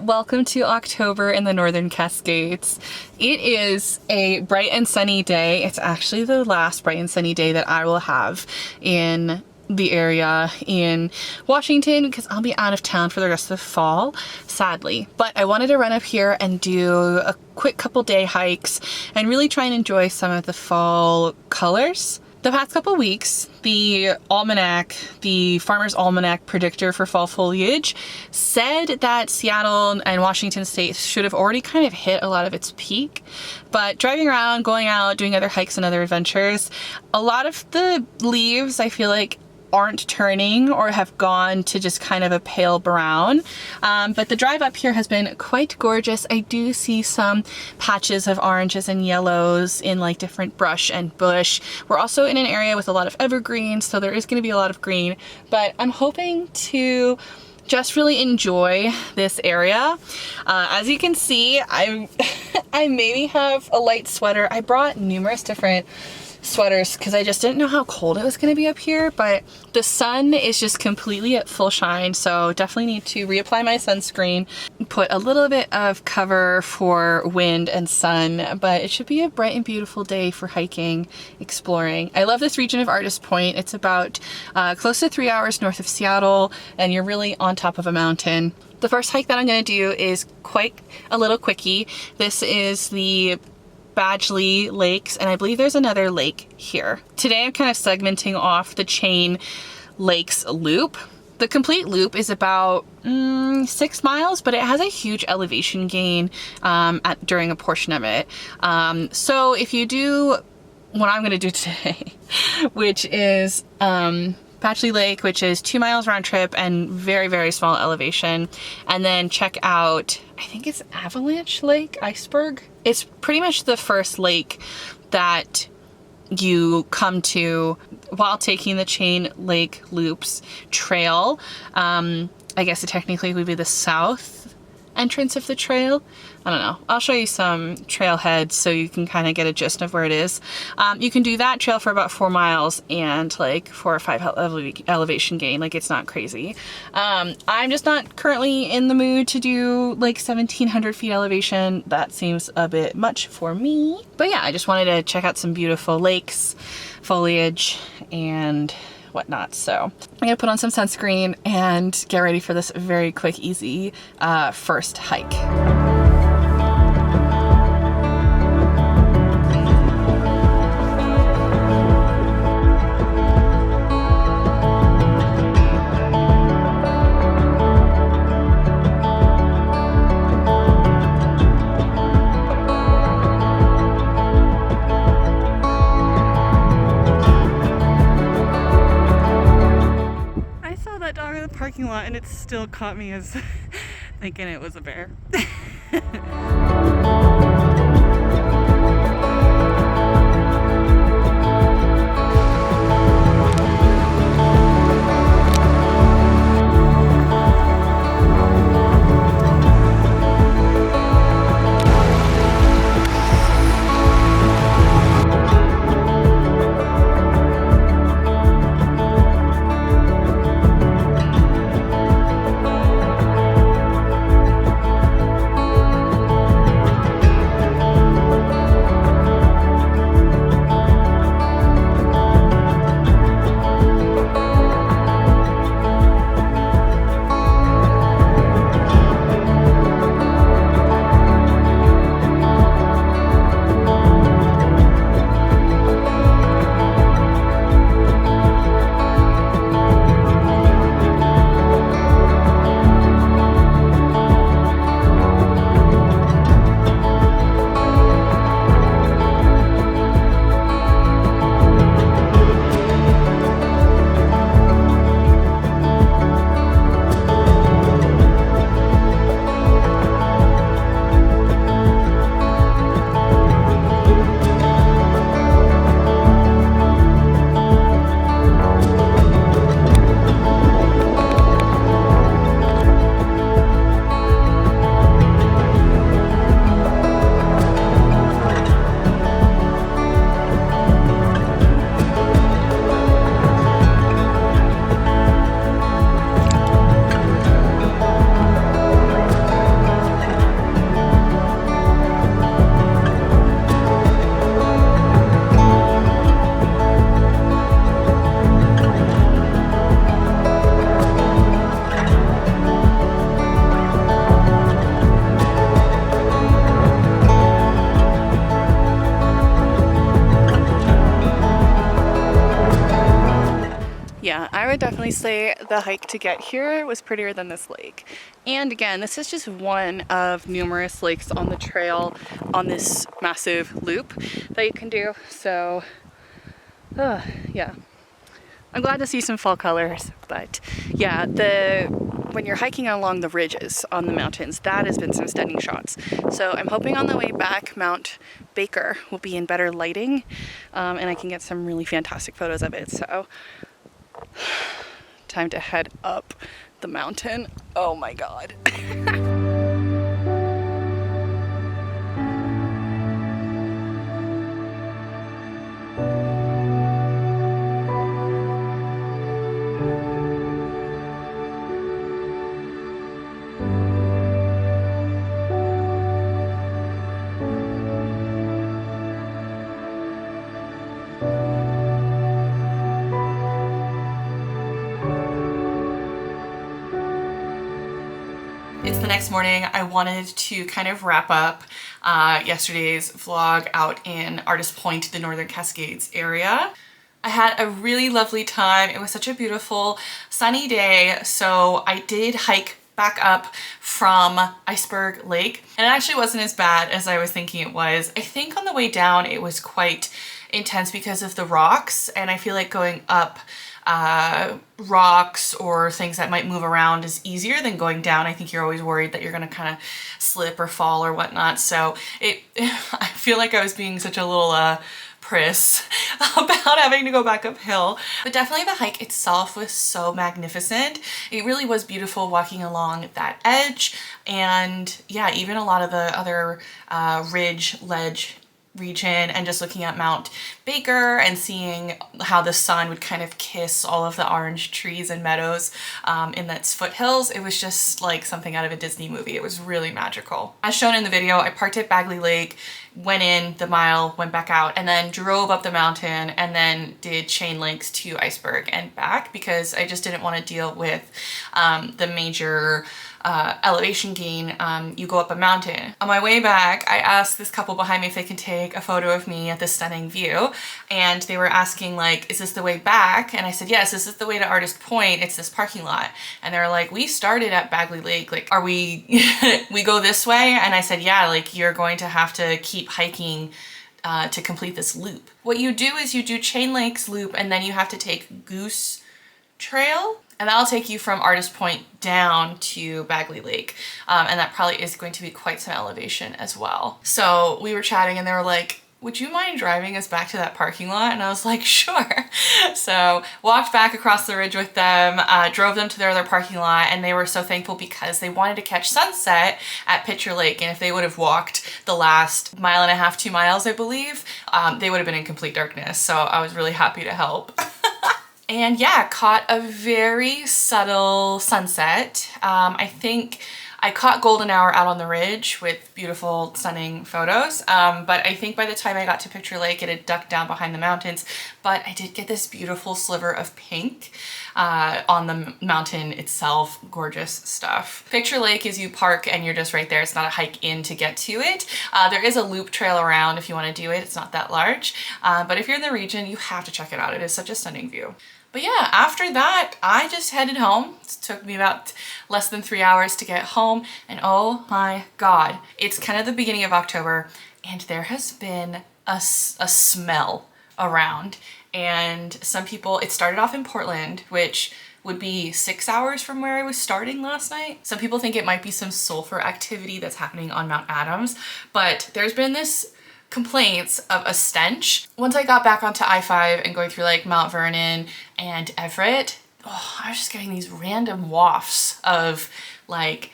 welcome to October in the Northern Cascades. It is a bright and sunny day. It's actually the last bright and sunny day that I will have in the area in Washington because I'll be out of town for the rest of the fall, sadly. But I wanted to run up here and do a quick couple day hikes and really try and enjoy some of the fall colors. The past couple weeks, the almanac, the Farmer's Almanac predictor for fall foliage said that Seattle and Washington State should have already kind of hit a lot of its peak. But driving around, going out, doing other hikes and other adventures, a lot of the leaves I feel like aren't turning or have gone to just kind of a pale brown. But the drive up here has been quite gorgeous. I do see some patches of oranges and yellows in like different brush and bush. We're also in an area with a lot of evergreens, so there is going to be a lot of green, but I'm hoping to just really enjoy this area. As you can see, I maybe have a light sweater. I brought numerous different sweaters because I just didn't know how cold it was going to be up here, but the sun is just completely at full shine, so definitely need to reapply my sunscreen, put a little bit of cover for wind and sun, but it should be a bright and beautiful day for hiking, exploring. I love this region of Artist Point. It's about close to 3 hours north of Seattle, and you're really on top of a mountain. The first hike that I'm going to do is quite a little quickie. This is the Badgley Lakes, and I believe there's another lake here. Today I'm kind of segmenting off the Chain Lakes loop. The complete loop is about 6 miles, but it has a huge elevation gain during a portion of it. So if you do what I'm going to do today, which is Badgley Lake, which is 2 miles round trip and very, very small elevation. And then check out, I think it's Avalanche Lake, Iceberg. It's pretty much the first lake that you come to while taking the Chain Lake Loops trail. I guess it technically would be the south entrance of the trail. I don't know. I'll show you some trailheads so you can kind of get a gist of where it is. You can do that trail for about 4 miles and like 4 or 5 elevation gain. Like, it's not crazy. I'm just not currently in the mood to do like 1,700 feet elevation. That seems a bit much for me. But yeah, I just wanted to check out some beautiful lakes, foliage, and whatnot. So I'm gonna put on some sunscreen and get ready for this very quick, easy first hike. Parking lot, and it still caught me as thinking it was a bear. would definitely say the hike to get here was prettier than this lake. And again, this is just one of numerous lakes on the trail on this massive loop that you can do. So, yeah. I'm glad to see some fall colors, but yeah, when you're hiking along the ridges on the mountains, that has been some stunning shots. So I'm hoping on the way back, Mount Baker will be in better lighting, and I can get some really fantastic photos of it. So time to head up the mountain. Oh my God. It's the next morning. I wanted to kind of wrap up yesterday's vlog out in Artist Point, the Northern Cascades area. I had a really lovely time. It was such a beautiful sunny day, so I did hike back up from Iceberg Lake, and it actually wasn't as bad as I was thinking it was. I think on the way down it was quite intense because of the rocks, and I feel like going up rocks or things that might move around is easier than going down. I think you're always worried that you're gonna kind of slip or fall or whatnot. So I feel like I was being such a little priss about having to go back uphill. But definitely the hike itself was so magnificent. It really was beautiful walking along that edge. And yeah, even a lot of the other ridge, ledge region, and just looking at Mount Baker and seeing how the sun would kind of kiss all of the orange trees and meadows in its foothills. It was just like something out of a Disney movie. It was really magical. As shown in the video, I parked at Bagley Lake, went in the mile, went back out, and then drove up the mountain and then did chain links to Iceberg and back because I just didn't want to deal with the major elevation gain. You go up a mountain. On my way back, I asked this couple behind me if they can take a photo of me at this stunning view, and they were asking like, is this the way back? And I said, yes, this is the way to Artist Point. It's this parking lot. And they were like, we started at Bagley Lake. Like, are we, we go this way? And I said, yeah, like you're going to have to keep hiking to complete this loop. What you do is you do chain links loop, and then you have to take Goose Trail, and that'll take you from Artist Point down to Bagley Lake. And that probably is going to be quite some elevation as well. So we were chatting and they were like, would you mind driving us back to that parking lot? And I was like, sure. So walked back across the ridge with them, drove them to their other parking lot, and they were so thankful because they wanted to catch sunset at Pitcher Lake. And if they would have walked the last mile and a half, 2 miles, I believe, they would have been in complete darkness. So I was really happy to help. And yeah, caught a very subtle sunset. I think I caught golden hour out on the ridge with beautiful, stunning photos. But I think by the time I got to Picture Lake, it had ducked down behind the mountains. But I did get this beautiful sliver of pink on the mountain itself. Gorgeous stuff. Picture Lake is you park and you're just right there. It's not a hike in to get to it. There is a loop trail around if you want to do it. It's not that large. But if you're in the region, you have to check it out. It is such a stunning view. But yeah, after that, I just headed home. It took me about less than 3 hours to get home, and oh my God, it's kind of the beginning of October, and there has been a smell around. And some people, it started off in Portland, which would be 6 hours from where I was starting last night. Some people think it might be some sulfur activity that's happening on Mount Adams, but there's been this complaints of a stench. Once I got back onto I-5 and going through like Mount Vernon and Everett, I was just getting these random wafts of like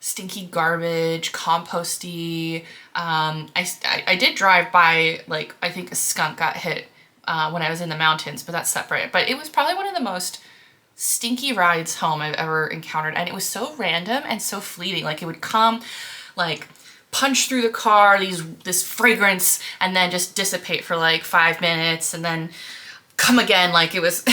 stinky garbage, composty. I did drive by, like, I think a skunk got hit when I was in the mountains, but that's separate. But it was probably one of the most stinky rides home I've ever encountered, and it was so random and so fleeting. Like, it would come, like, punch through the car, this fragrance, and then just dissipate for like 5 minutes, and then come again. Like, it was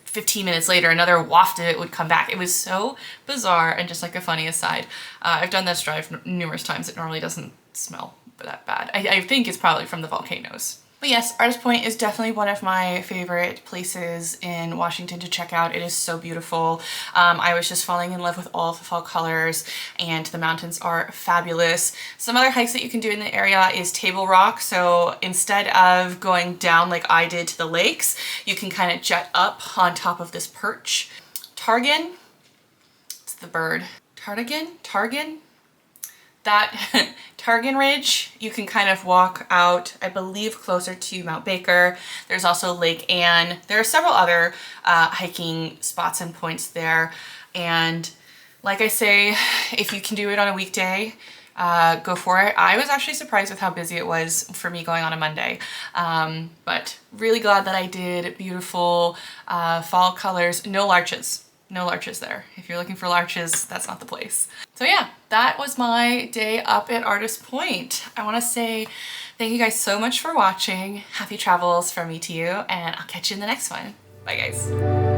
15 minutes later, another waft of it would come back. It was so bizarre. And just like a funny aside, I've done this drive numerous times. It normally doesn't smell that bad. I think it's probably from the volcanoes. But yes, Artist Point is definitely one of my favorite places in Washington to check out. It is so beautiful. I was just falling in love with all of the fall colors, and the mountains are fabulous. Some other hikes that you can do in the area is Table Rock. So instead of going down like I did to the lakes, you can kind of jet up on top of this perch. Targan, it's the bird. Targan? That Targan Ridge, you can kind of walk out, I believe, closer to Mount Baker. There's also Lake Anne. There are several other hiking spots and points there. And like I say, if you can do it on a weekday, go for it. I was actually surprised with how busy it was for me going on a Monday. But really glad that I did. Beautiful fall colors. No larches. No larches there. If you're looking for larches, that's not the place. So yeah, that was my day up at Artist Point. I want to say thank you guys so much for watching. Happy travels from me to you, and I'll catch you in the next one. Bye guys.